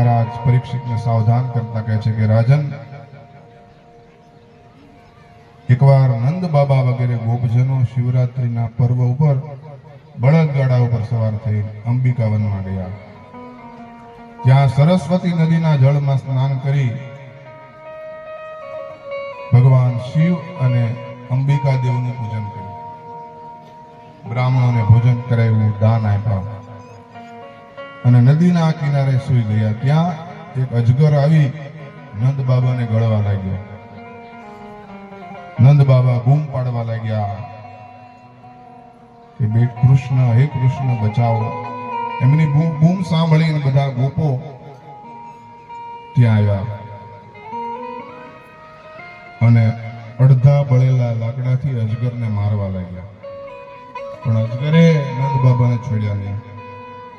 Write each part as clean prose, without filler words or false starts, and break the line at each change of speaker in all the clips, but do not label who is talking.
મહારાજ પરીક્ષિતને સાવધાન કરતા કહે છે કે રાજન, એકવાર નંદ બાબા વગેરે ગોપજનો શિવરાત્રીના પર્વ ઉપર બળદગાડા ઉપર સવાર થઈ અંબિકા વનમાં ગયા. ત્યાં સરસ્વતી નદીના જળમાં સ્નાન કરી ભગવાન શિવ અને અંબિકા દેવનું પૂજન કર્યું. બ્રાહ્મણોને ભોજન કરાવ્યું, દાન આપ્યા અને નદીના કિનારે સૂઈ ગયા. ત્યાં એક અજગર આવી નંદ બાબાને ગળવા લાગ્યો. નંદ બાબા બૂમ પાડવા લાગ્યા કે બે કૃષ્ણ, હે કૃષ્ણ બચાવો. એમની બૂમ સાંભળીને બધા ગોપો ત્યાં આવ્યા અને અડધા બળેલા લાકડાથી અજગરને મારવા લાગ્યા. પણ અજગરે નંદ બાબાને છોડ્યા નહીં.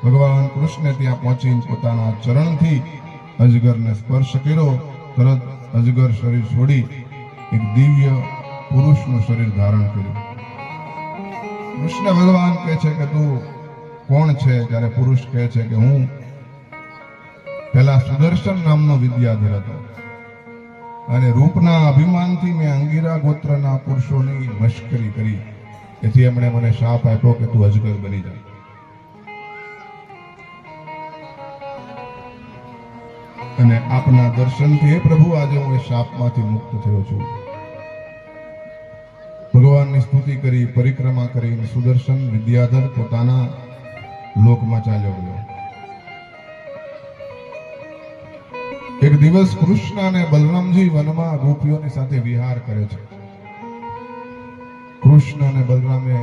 ભગવાન કૃષ્ણ ત્યાં પહોંચીને પોતાના ચરણથી અજગરને સ્પર્શ કર્યો. તરત અજગર શરીર છોડી એક દિવ્ય પુરુષનું શરીર ધારણ કર્યું. કૃષ્ણ ભગવાન કહે છે કે તું કોણ છે? ત્યારે પુરુષ કહે છે કે હું પેલા સુદર્શન નામનો વિદ્યાધર હતો અને રૂપના અભિમાનથી મેં અંગીરા ગોત્રના પુરુષોની મશ્કરી કરી, એથી એમણે મને શાપ આપ્યો કે તું અજગર બની જા. અને આપના દર્શનથી પ્રભુ આજે હું એ શાપમાંથી મુક્ત થયો છું. ભગવાનની સ્તુતિ કરી, પરિક્રમા કરીને સુદર્શન વિદ્યાધર પોતાના લોકમાં ચાલ્યો ગયો. એક દિવસ કૃષ્ણ અને બલરામજી વનમાં ગોપીઓની સાથે વિહાર કરે છે. કૃષ્ણ અને બલરામે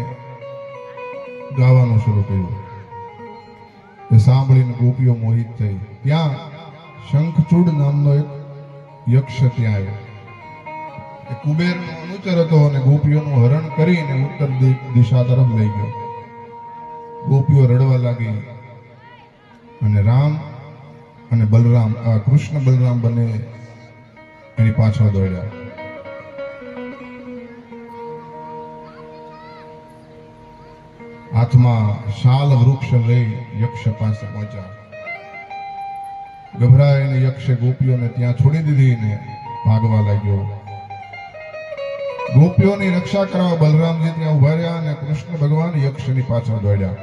ગાવાનું શરૂ કર્યું. એ સાંભળીને ગોપીઓ મોહિત થઈ. ત્યાં શંખચૂડ નામનો એક યક્ષ ત્યાં આવ્યો. એ કુબેરનો અનુચર હતો અને ગોપીઓનું હરણ કરીને ઉત્તર દિશા તરફ લઈ ગયો. ગોપીઓ રડવા લાગી અને રામ અને બલરામ, કૃષ્ણ બલરામ બંને એની પાછળ દોડ્યા. હાથમાં શાલ વૃક્ષ લઈ યક્ષ પાસે પહોંચ્યા. ગભરાઈને યક્ષે ગોપીઓને ત્યાં છોડી દીધી ને ભાગવા લાગ્યો. ગોપીઓની રક્ષા કરવા બલરામજી ત્યાં ઉભા રહ્યા અને કૃષ્ણ ભગવાન યક્ષની પાછળ દોડ્યા.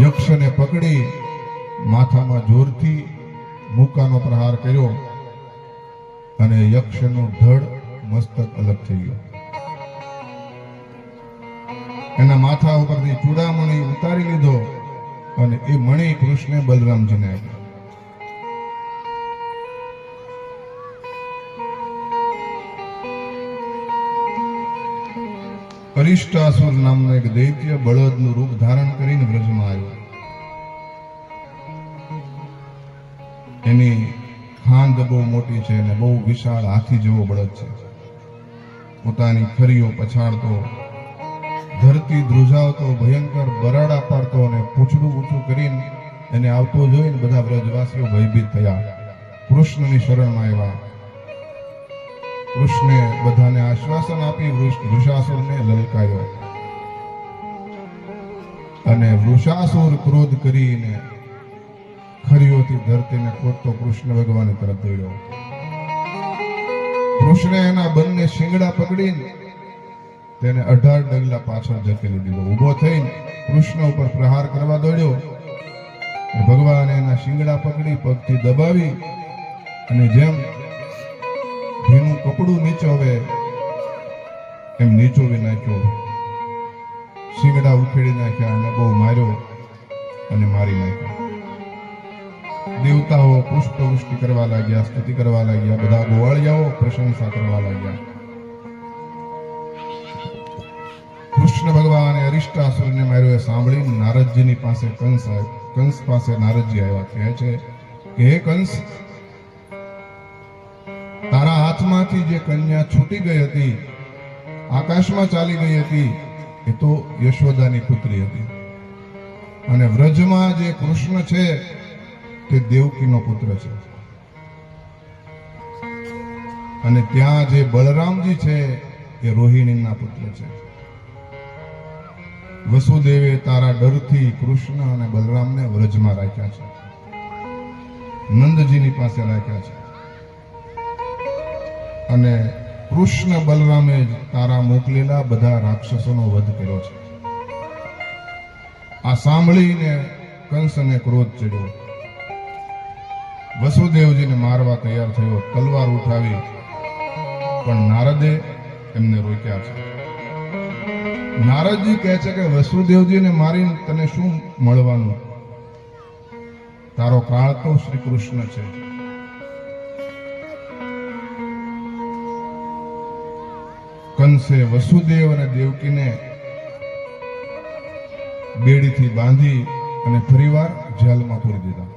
યક્ષને પકડી માથામાં જોરથી મુક્કાનો પ્રહાર કર્યો અને યક્ષનું ધડ મસ્તક અલગ થઈ ગયું. એના માથા ઉપરથી ચૂડામણી ઉતારી લીધો અને એ મણી કૃષ્ણે બલરામજીને આપ્યો. અરિષ્ટાસુર નામનો એક દૈત્ય બળદનું રૂપ ધારણ કરીને વ્રજમાં આવ્યો. એની ખાંદ બહુ મોટી છે અને બહુ વિશાળ હાથી જેવો બળદ છે. પોતાની ખરીઓ પછાડતો, ધરતી ધ્રુજાવતો, ભયંકર બરાડા પાડતો અને પૂંછડું ઊંચું કરીને એને આવતો જોઈને બધા વ્રજવાસીઓ ભયભીત થયા. કૃષ્ણની શરણમાં આવ્યા. કૃષ્ણે બધાને આશ્વાસન આપી વૃષાસુરને લલકાર્યો અને વૃષાસુર ક્રોધ કરીને ખરીઓથી ધરતીને ખોદતો કૃષ્ણ ભગવાન તરફ દોડ્યો. કૃષ્ણે એના બંને શિંગડા પકડીને તેને 18 ડગલા પાછળ ધકેલી દીધો. ઊભો થઈને કૃષ્ણ ઉપર પ્રહાર કરવા દોડ્યો. ભગવાને એના શિંગડા પકડી પગથી દબાવી અને જેમ ભીનું કપડું નીચોવે એમ નીચોવી નાખ્યો. શિંગડા ઉખેડી નાખ્યા અને બહુ માર્યો અને મારી નાખ્યો. દેવતાઓ પુષ્પવૃષ્ટિ કરવા લાગ્યા, સ્તુતિ કરવા લાગ્યા. બધા ગોવાળિયાઓ પ્રશંસા કરવા લાગ્યા. કૃષ્ણ ભગવાને અરિષ્ટાસુરને માર્યો એ સાંભળીને નારદજીની પાસે કંસ પાસે નારદજી આવ્યા. કહે છે કે હે કંસ, તારા હાથમાંથી જે કન્યા છૂટી ગઈ હતી, આકાશમાં ચાલી ગઈ હતી, એ તો યશોદાની પુત્રી હતી. અને વ્રજમાં જે કૃષ્ણ છે તે દેવકીનો પુત્ર છે. અને ત્યાં જે બલરામજી છે એ રોહિણીના પુત્ર છે. વસુદેવે તારા ડરથી કૃષ્ણ અને બલરામને વ્રજમાં રાખ્યા છે. નંદજીની પાસે રાખ્યા છે અને કૃષ્ણ બલરામે જ તારા મોકલેલા બધા રાક્ષસોનો વધ કર્યો છે. આ સાંભળીને કંસને ક્રોધ ચડ્યો. વસુદેવજીને મારવા તૈયાર થયો, તલવાર ઉઠાવી, પણ નારદે એમને રોક્યા છે. નારદજી કહે છે કે વસુદેવજીને મારીને તને શું મળવાનું? તારો કાળ તો શ્રી કૃષ્ણ છે. કંસે વસુદેવ અને દેવકીને બેડીથી બાંધી અને ફરીવાર જેલમાં પૂરી દીધા.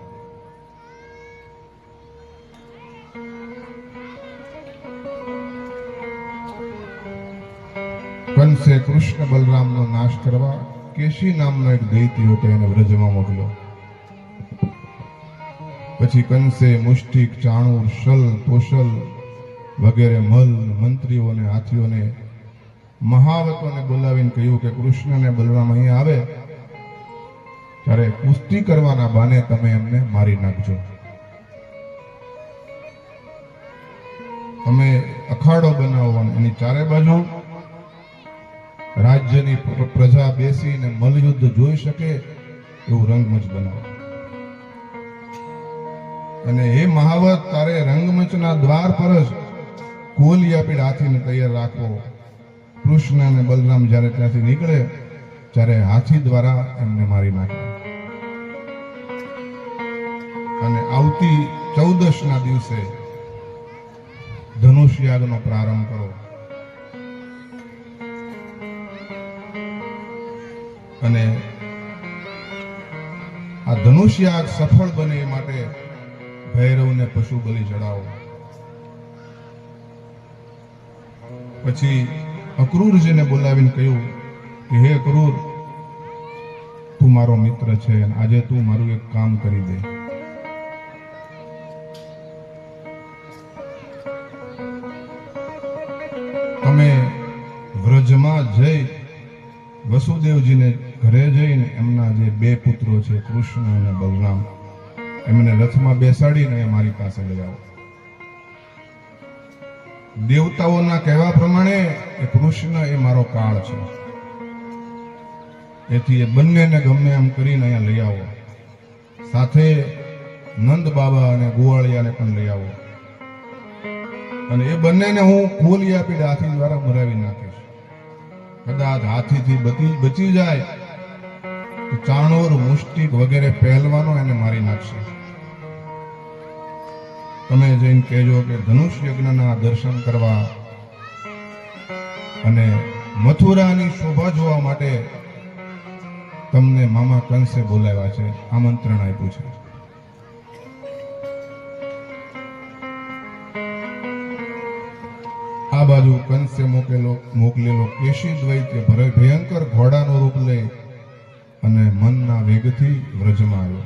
કંસે કૃષ્ણ બલરામનો નાશ કરવા કેશી નામનો એક દૈત્ય હતો એને વ્રજમાં મોકલ્યો. પછી કંસે મુષ્ટિક, ચાણૂર, શલ, તોશલ વગેરે મલ, મંત્રીઓને, હાથીઓને, મહાવતોને બોલાવીને કહ્યું કે કૃષ્ણ અને બલરામ અહીંયા આવે ત્યારે કુસ્તી કરવાના બાને તમે એમને મારી નાખજો. તમે અખાડો બનાવવાનો, એની ચારે બાજુ રાજ્યની પ્રજા બેસીને મલયુદ્ધ જોઈ શકે એવું રંગમંચ બનાવો. અને હે મહાવત, તારે રંગમંચના દ્વાર પર જ કોલિયાપીડ હાથીને તૈયાર રાખવો. કૃષ્ણ અને બલરામ જ્યારે ત્યાંથી નીકળે ત્યારે હાથી દ્વારા એમને મારી નાખે. અને આવતી 14ના દિવસે ધનુષ યાગનો પ્રારંભ કરો. અને આ ધનુષ યાગ સફળ બને એ માટે ભૈરવને પશુ બલિ ચડાવો. પછી અક્રૂરજીને બોલાવીને કહ્યું કે હે અક્રૂર, તું મારો મિત્ર છે અને આજે તું મારું એક કામ કરી દે. તમે વ્રજમાં જઈ વસુદેવજીને ઘરે જઈને એમના જે 2 પુત્રો છે કૃષ્ણ અને બલરામ, એમને રથમાં બેસાડીને મારી પાસે લઈ આવો. દેવતાઓના કહેવા પ્રમાણે એ કૃષ્ણ એ મારો કાળ છે, એથી એ બંનેને ગમે એમ કરીને અહીંયા લઈ આવો. સાથે નંદ બાબા અને ગોવાળિયાને પણ લઈ આવો. અને એ બંનેને હું કોલિયાપીડ હાથી દ્વારા મરાવી નાખીશ. કદાચ હાથીથી બચી જાય તો ચાણોર, મુષ્ટિક વગેરે પહેલવાનો એને મારી નાખશે. તમે જઈને કહેજો કે ધનુષ યજ્ઞના દર્શન કરવા અને મથુરાની શોભા જોવા માટે તમને મામા કંસે બોલાવ્યા છે, આમંત્રણ આપ્યું છે. આ બાજુ કંસે મોકલેલો કેશી દ્વૈત્ય ભયંકર ઘોડાનું રૂપ લઈ અને મનના વેગથી વ્રજમાં આવ્યો.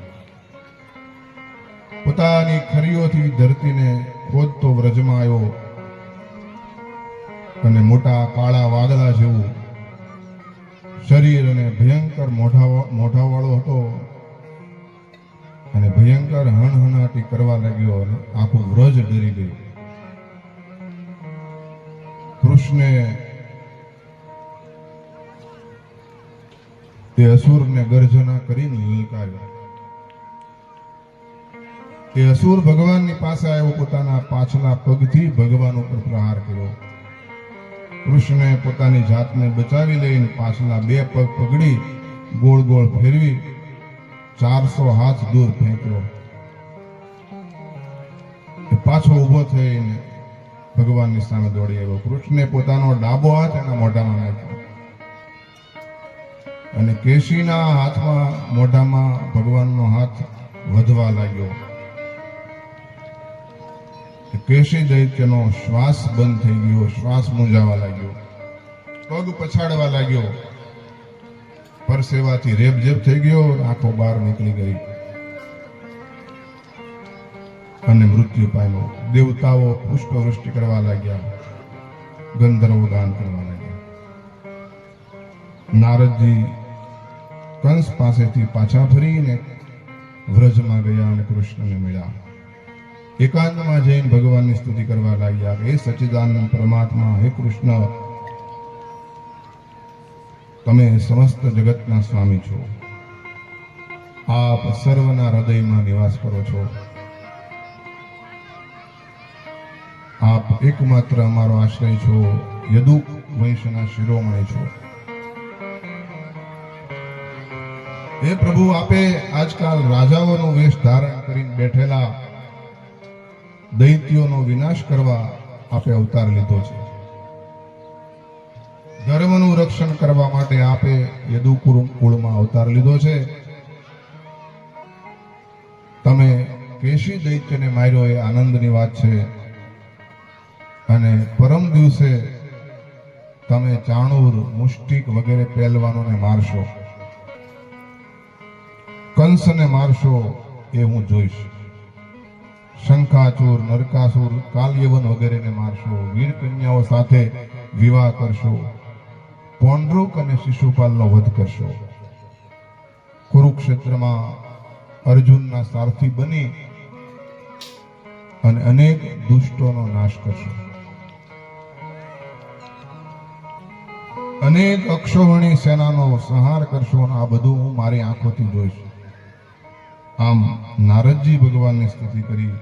પોતાની ખરીઓથી ધરતીને ખોદતો વ્રજમાં આવ્યો અને મોટા કાળા વાદળા જેવું શરીર અને ભયંકર મોઢાવાળો હતો અને ભયંકર હણહણાટી કરવા લાગ્યો અને આખું વ્રજ ડરી ગયું. કૃષ્ણે તે અસુરને ગર્જના કરીને લલકાર્યો. તે અસુર ભગવાનની પાસે આવ્યો, પોતાના પાછલા પગથી ભગવાન ઉપર પ્રહાર કર્યો. કૃષ્ણે પોતાની જાતને બચાવી લઈને પાછલા 2 પગ પકડી ગોળ ગોળ ફેરવી 400 હાથ દૂર ફેંક્યો. પાછો ઊભો થઈને ભગવાનની સામે દોડી આવ્યો. કૃષ્ણે પોતાનો ડાબો હાથ એના મોઢામાં નાખ્યો અને કેશીના હાથમાં મોઢામાં ભગવાનનો હાથ વધવા લાગ્યો. કેશી દૈત્યનો શ્વાસ બંધ થઈ ગયો, શ્વાસ મૂંઝાવા લાગ્યો, પગ પછાડવા લાગ્યો, પરસેવાથી રેબઝેબ થઈ ગયો, આંખો બહાર નીકળી ગઈ અને મૃત્યુ પામ્યો. દેવતાઓ પુષ્પવૃષ્ટિ કરવા લાગ્યા, ગંધર્વો ગાન કરવા લાગ્યા. નારદજી કંસ પાસેથી પાછા ફરીને વ્રજમાં ગયા અને કૃષ્ણને મળ્યા. એકાંતમાં જઈને ભગવાનની સ્તુતિ કરવા લાગ્યા. હે સચ્ચિદાનંદ પરમાત્મા, હે કૃષ્ણ, તમે સમસ્ત જગતના સ્વામી છો. આપ સર્વના હૃદયમાં નિવાસ કરો છો. આપ એકમાત્ર અમારો આશ્રય છો. યદુક વંશના શિરોમણી છો. હે પ્રભુ, આપે આજકાલ રાજાઓનો વેશ ધારણ કરીને બેઠેલા દૈત્યોનો વિનાશ કરવા આપે અવતાર લીધો છે. ધર્મનું રક્ષણ કરવા માટે આપે યદુકુળ કુળમાં અવતાર લીધો છે. તમે કેશી દૈત્યને માર્યો એ આનંદની વાત છે. અને પરમ દિવસે તમે ચાણૂર, મુષ્ટિક વગેરે પહેલવાનોને મારશો. કંસને મારશો એ હું જોઈશ. શંખાચૂર, નરકાસુર, કાલયવન વગેરેને મારશો. વીર કન્યાઓ સાથે વિવાહ કરશો. પૌંડ્રુક અને શિશુપાલનો વધ કરશો. કુરુક્ષેત્રમાં અર્જુનના સારથી બની અને અનેક દુષ્ટોનો નાશ કરશો. અનેક અક્ષોહિણી સેનાનો સંહાર કરશો. અને આ બધું હું મારી આંખોથી જોઈશ. આમ નારદજી ભગવાનની સ્તુતિ કરી,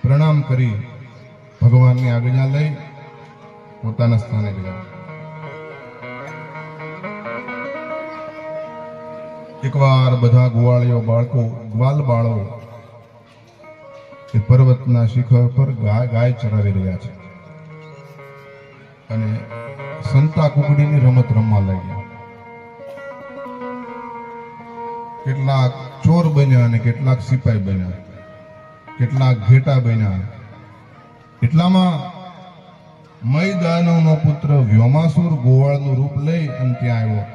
પ્રણામ કરી, ભગવાનની આજ્ઞા લઈ પોતાના સ્થાને ગયા. એકવાર બધા ગોવાળીઓ બાળકો, ગ્વાલ બાળો એ પર્વતના શિખર પર ગાય ચરાવી રહ્યા છે અને સંતા કુકડીની રમત રમવા લાગ્યા. કેટલાક ચોર બન્યા અને કેટલાક સિપાઈ બન્યા, કેટલાક ઘેટા બન્યા. એટલામાં મય દાનવનો પુત્ર વ્યોમાસુર ગોવાળનું રૂપ લઈ અને ત્યાં આવ્યો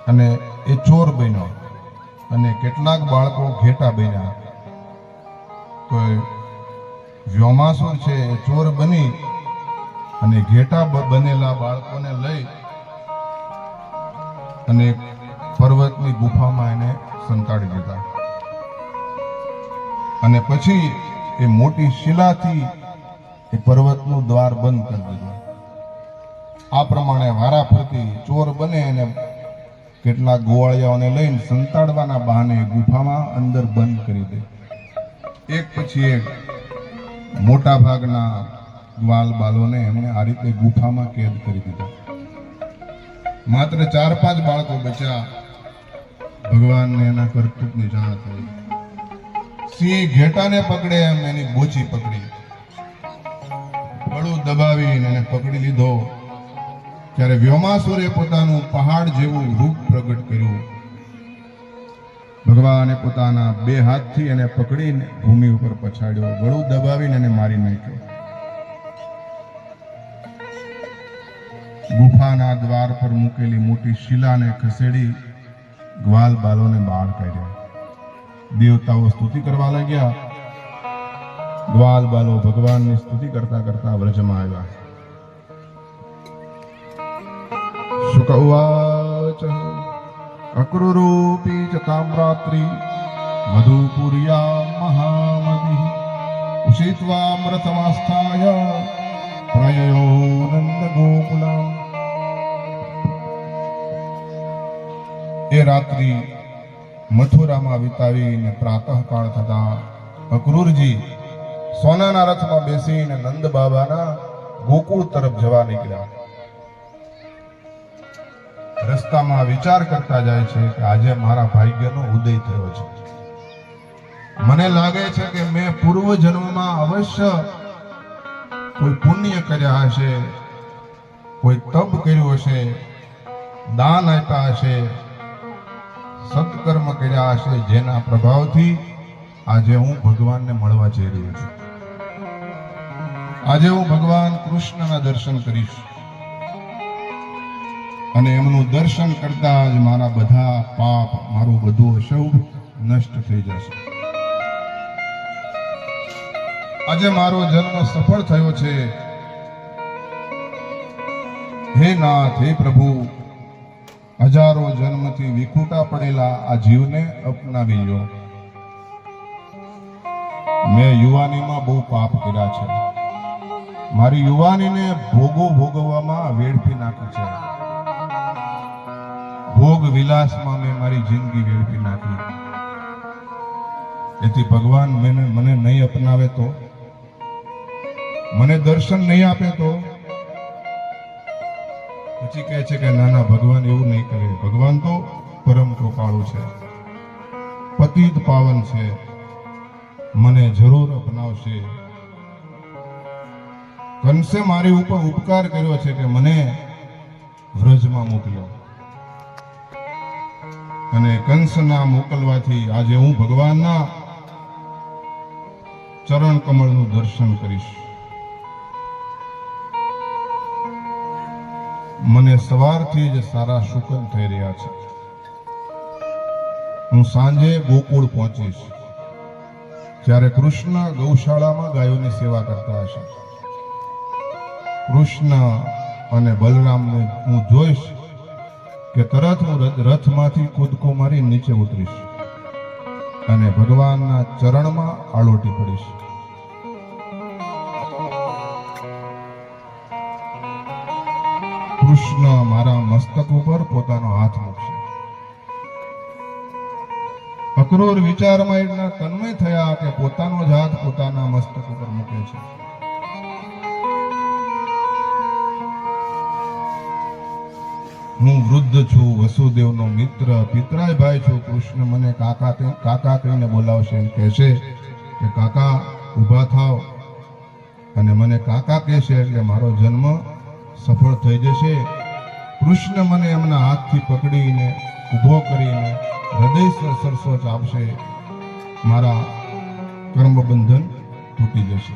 અને એ ચોર બન્યો અને કેટલાક બાળકો ઘેટા બન્યા. તો વ્યોમાસુર છે એ ચોર બની અને ઘેટા બનેલા બાળકોને લઈ અને પર્વતની ગુફામાં એને સંતાડી દીધા. અને પછી એ મોટી શિલાથી એ પર્વતનું દ્વાર બંધ કરી દીધું. આ પ્રમાણે વારાફરતી ચોર બને અને કેટલાક ગોવાળિયાઓને લઈને સંતાડવાના બહાને ગુફામાં અંદર બંધ કરી દે. એક પછી એક મોટા ભાગના ગ્વાલ બાલોને એમણે આ રીતે ગુફામાં કેદ કરી દીધા. માત્ર 4-5 બાળકો બચ્યા. ભગવાનને એના કરતૂતની જાણ થઈ. સિંહ ઘેટાને પકડે એમ એની બોચી પકડી, ગળું દબાવીને એને પકડી લીધો. ત્યારે વ્યોમાસુરે પોતાનું પહાડ જેવું રૂપ પ્રગટ કર્યું. ભગવાને પોતાના 2 હાથથી એને પકડીને ભૂમિ ઉપર પછાડ્યો, ગળું દબાવીને એને મારી નાખ્યો. ગુફાના દ્વાર પર મૂકેલી મોટી શિલાને ખસેડી ગ્વાલ બાલોને બહાર કાઢ્યા. દેવતાઓ સ્તુતિ કરવા લાગ્યા. ગ્વાલ બાલો ભગવાનની સ્તુતિ કરતા કરતા વ્રજમાં આવ્યા. શુક ઉવાચ અક્રુરૂપી ચ તામ્રાત્રી મધુપુર્યા મહામદિ ઉષિત્વામૃતમાસ્થાય પ્રયયો નંદ ગોકુલમ. એ રાત્રિ મથુરામાં વિતાવીને પ્રાતઃકાળ થતા અક્રૂરજી સોનાના રથમાં બેસીને નંદ બાબાના ગોકુળ તરફ જવા નીકળ્યા. રસ્તામાં વિચાર કરતા જાય છે કે આજે મારા ભાગ્યનો ઉદય થયો છે. મને લાગે છે કે મેં પૂર્વ જન્મમાં અવશ્ય કોઈ પુણ્ય કર્યા હશે, કોઈ તપ કર્યું હશે, દાન આપ્યા હશે, સત્કર્મ કર્યા હશે, જેના પ્રભાવથી આજે હું ભગવાનને મળવા જઈ રહ્યો છું. આજે હું ભગવાન કૃષ્ણના દર્શન કરીશ અને એમનું દર્શન કરતા જ મારા બધા પાપ, મારું બધું અશુભ નષ્ટ થઈ જશે. આજે મારો જન્મ સફળ થયો છે. હે નાથ, હે પ્રભુ, હજારો જન્મથી વિખૂટા પડેલા આ જીવને અપનાવી લો. મેં યુવાનીમાં બહુ પાપ કર્યા છે. મારી યુવાનીને ભોગવવામાં વેડફી નાખી છે. ભોગ વિલાસમાં મેં મારી જિંદગી વેડફી નાખી. એથી ભગવાન મને નહીં અપનાવે તો, મને દર્શન નહીં આપે તો પછી કહે છે કે ના ના ભગવાન એવું નહીં કરે. ભગવાન તો પરમ કૃપાળુ છે, પતિત પાવન છે, મને જરૂર અપનાવશે. કંસે મારી ઉપર ઉપકાર કર્યો છે કે મને વ્રજમાં મોકલ્યો, અને કંસના મોકલવાથી આજે હું ભગવાનના ચરણ કમળનું દર્શન કરીશ. મને સવારથી જ સારા શુકન થઈ રહ્યા છે. હું સાંજે ગોકુળ પહોંચીશ, ત્યારે કૃષ્ણ ગૌશાળામાં ગાયોની સેવા કરતા હશે. કૃષ્ણ અને બલરામને હું જોઈશ કે તરત હું રથમાંથી કૂદકો મારી નીચે ઉતરીશ અને ભગવાનના ચરણમાં આળોટી પડીશ. કૃષ્ણ મારા મસ્તક ઉપર પોતાનો હાથ મૂકશે. અક્રૂર વિચારમાં એટલા તન્મય થયા કે પોતાનો જ હાથ પોતાના મસ્તક ઉપર મૂકે છે. હું વૃદ્ધ છું, વસુદેવનો મિત્ર, પિતરાય ભાઈ છું. કૃષ્ણ મને કાકા કહીને બોલાવશે, એમ કહેશે કે કાકા ઊભા થાવ, અને મને કાકા કહેશે એટલે મારો જન્મ સફળ થઈ જશે. કૃષ્ણ મને એમના હાથથી પકડીને ઊભો કરીને હૃદય સરસો ચાપશે, મારા કર્મબંધન તૂટી જશે.